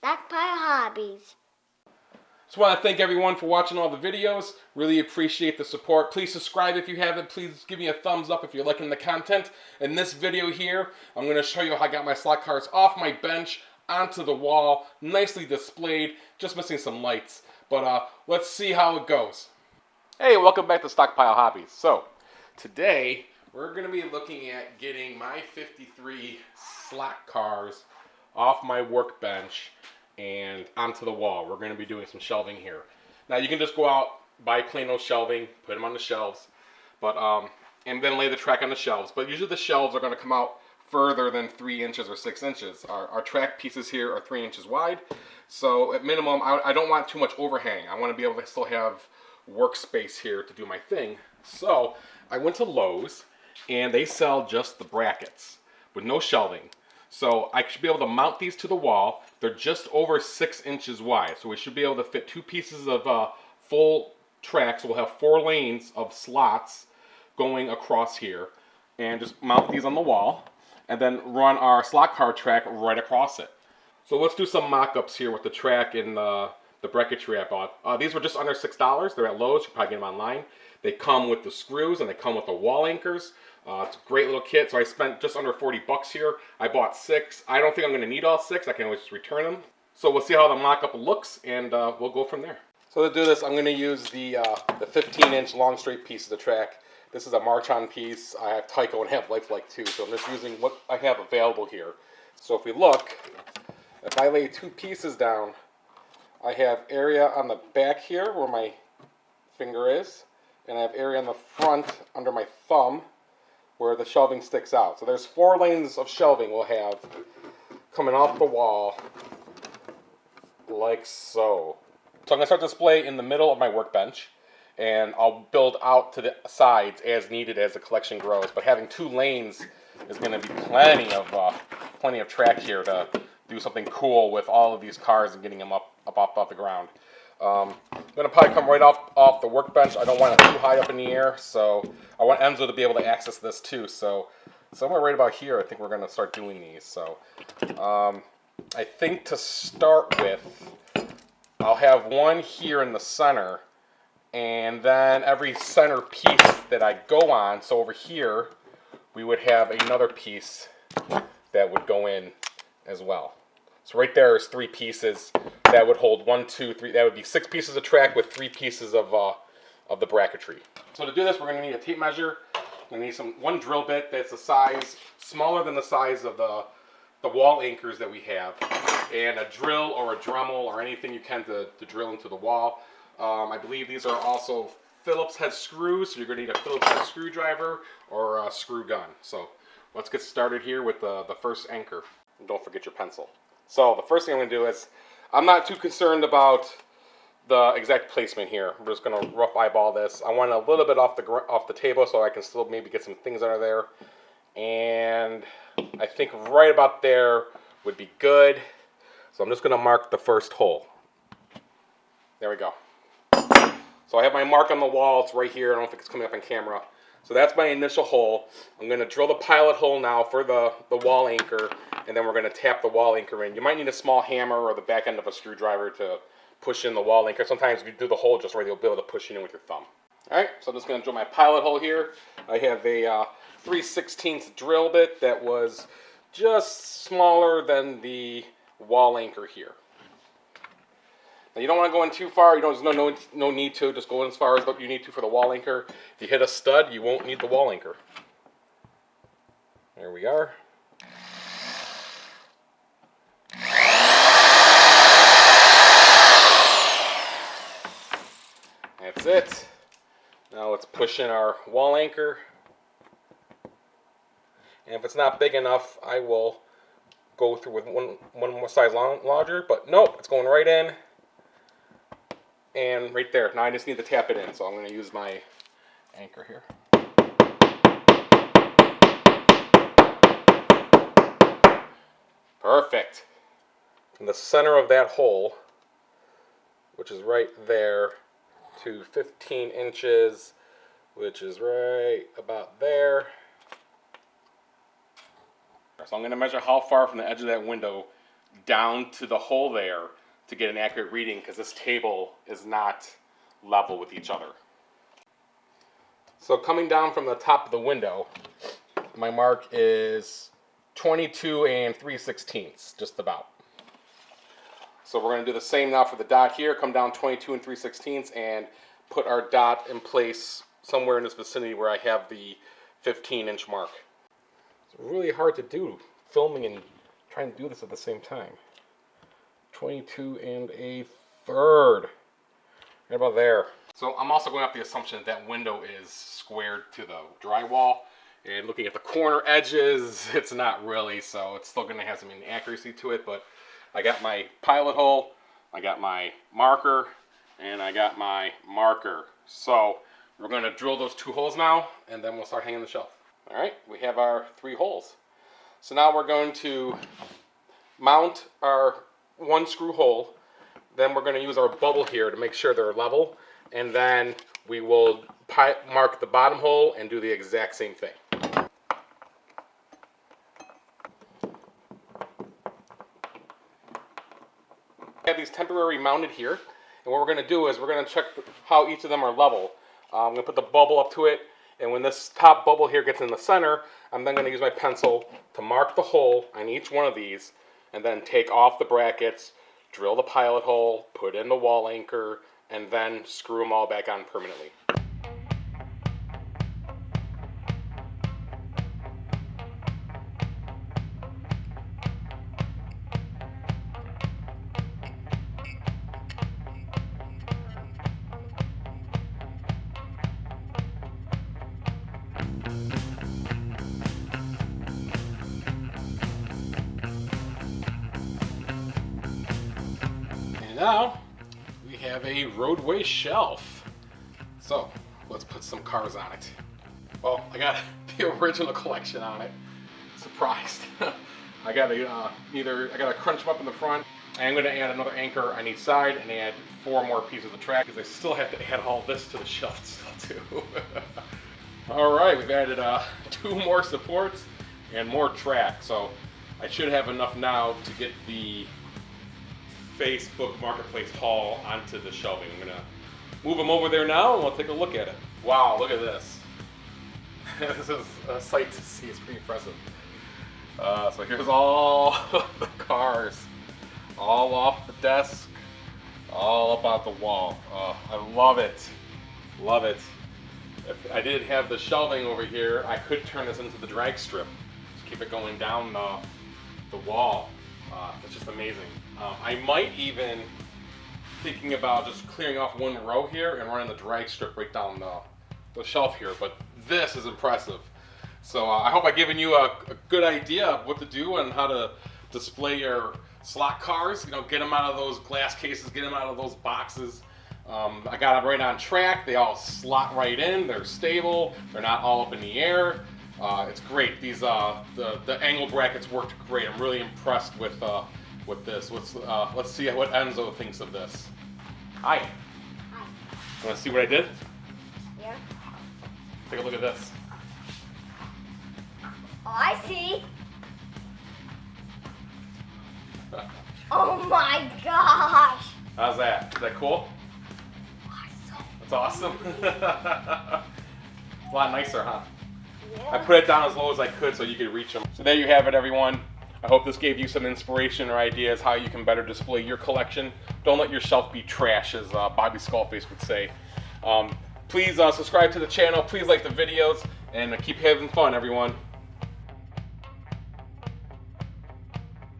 Stockpile Hobbies. Just want to thank everyone for watching all the videos. Really appreciate the support. Please subscribe if you haven't. Please give me a thumbs up if you're liking the content. In this video here, I'm going to show you how I got my slot cars off my bench onto the wall, nicely displayed, just missing some lights. But let's see how it goes. Hey, welcome back to Stockpile Hobbies. So, today we're going to be looking at getting my 53 slot cars off my workbench and onto the wall. We're going to be doing some shelving here. Now you can just go out, buy plain old shelving, put them on the shelves, but and then lay the track on the shelves. But usually the shelves are going to come out further than 3 inches or 6 inches. Our track pieces here are 3 inches wide, so at minimum I don't want too much overhang. I want to be able to still have workspace here to do my thing. So I went to Lowe's and they sell just the brackets with no shelving. So I should be able to mount these to the wall. They're just over 6 inches wide, so we should be able to fit 2 pieces of full track. So we'll have 4 lanes of slots going across here, and just mount these on the wall, and then run our slot car track right across it. So let's do some mock-ups here with the track and the bracketry I bought. These were just under $6. They're at Lowe's. You can probably get them online. They come with the screws and they come with the wall anchors. It's a great little kit, so I spent just under 40 bucks here. I bought 6. I don't think I'm going to need all 6. I can always just return them. So we'll see how the mock-up looks, and we'll go from there. So to do this, I'm going to use the 15-inch long straight piece of the track. This is a March-on piece. I have Tyco and have Lifelike too, so I'm just using what I have available here. So if we look, if I lay 2 pieces down, I have area on the back here where my finger is, and I have area on the front under my thumb where the shelving sticks out. So there's 4 lanes of shelving we'll have coming off the wall like so. So I'm going to start the display in the middle of my workbench, and I'll build out to the sides as needed as the collection grows. But having 2 lanes is going to be plenty of track here to do something cool with all of these cars and getting them up off the ground. I'm going to probably come right off the workbench. I don't want it too high up in the air, so I want Enzo to be able to access this too. So somewhere right about here, I think we're going to start doing these. So I think to start with, I'll have one here in the center, and then every center piece that I go on, so over here, we would have another piece that would go in as well. So right there is 3 pieces that would hold 1, 2, 3. That would be 6 pieces of track with 3 pieces of the bracketry. So to do this, we're going to need a tape measure. We're going to need one drill bit that's a size smaller than the size of the wall anchors that we have, and a drill or a Dremel or anything you can to drill into the wall. I believe these are also Phillips head screws, so you're going to need a Phillips head screwdriver or a screw gun. So let's get started here with the first anchor. And don't forget your pencil. So the first thing I'm going to do is, I'm not too concerned about the exact placement here. I'm just going to rough eyeball this. I want a little bit off the table so I can still maybe get some things under there. And I think right about there would be good. So I'm just going to mark the first hole. There we go. So I have my mark on the wall. It's right here. I don't think it's coming up on camera. So that's my initial hole. I'm going to drill the pilot hole now for the wall anchor, and then we're going to tap the wall anchor in. You might need a small hammer or the back end of a screwdriver to push in the wall anchor. Sometimes if you do the hole just right, you'll be able to push it in with your thumb. Alright, so I'm just going to drill my pilot hole here. I have a 3/16 drill bit that was just smaller than the wall anchor here. Now you don't want to go in too far. There's no need to. Just go in as far as what you need to for the wall anchor. If you hit a stud, you won't need the wall anchor. There we are. That's it. Now let's push in our wall anchor. And if it's not big enough, I will go through with one more size larger. But nope, it's going right in. And right there. Now I just need to tap it in, so I'm going to use my anchor here. Perfect. From the center of that hole, which is right there, to 15 inches, which is right about there. So I'm going to measure how far from the edge of that window down to the hole there to get an accurate reading, because this table is not level with each other. So coming down from the top of the window, my mark is 22 3/16, just about. So we're going to do the same now for the dot here. Come down 22 3/16 and put our dot in place somewhere in this vicinity where I have the 15-inch mark. It's really hard to do, filming and trying to do this at the same time. 22 1/3. Right about there. So I'm also going off the assumption that that window is squared to the drywall. And looking at the corner edges, it's not really, so it's still going to have some inaccuracy to it. But I got my pilot hole, I got my marker, and I got my marker. So we're going to drill those 2 holes now, and then we'll start hanging the shelf. All right, we have our 3 holes. So now we're going to mount our 1 screw hole. Then we're going to use our bubble here to make sure they're level. And then we will mark the bottom hole and do the exact same thing. I have these temporary mounted here, and what we're going to do is we're going to check how each of them are level. I'm going to put the bubble up to it, and when this top bubble here gets in the center, I'm then going to use my pencil to mark the hole on each one of these, and then take off the brackets, drill the pilot hole, put in the wall anchor, and then screw them all back on permanently. And now we have a roadway shelf. So let's put some cars on it. Well, I got the original collection on it. Surprised. I gotta crunch them up in the front. I'm going to add another anchor on each side and add 4 more pieces of track, because I still have to add all this to the shelf still too. All right, we've added 2 more supports and more track, so I should have enough now to get the Facebook Marketplace haul onto the shelving. I'm gonna move them over there now and we'll take a look at it. Wow, look at this. This is a sight to see. It's pretty impressive. So here's all the cars, all off the desk, all up out the wall. I love it. Love it. If I didn't have the shelving over here, I could turn this into the drag strip. Just keep it going down the wall. It's just amazing. I might even thinking about just clearing off 1 row here and running the drag strip right down the shelf here, but this is impressive. So I hope I've given you a good idea of what to do and how to display your slot cars. You know, get them out of those glass cases, get them out of those boxes. I got them right on track. They all slot right in. They're stable. They're not all up in the air. It's great. These the angle brackets worked great. I'm really impressed with this. Let's see what Enzo thinks of this. Hi. Hi. Want to see what I did? Yeah. Take a look at this. Oh, I see. Oh my gosh. How's that? Is that cool? Awesome. That's awesome. It's a lot nicer, huh? Yeah. I put it down as low as I could so you could reach them. So there you have it, everyone. I hope this gave you some inspiration or ideas how you can better display your collection. Don't let your shelf be trash, as Bobby Skullface would say. Please subscribe to the channel. Please like the videos, and keep having fun, everyone.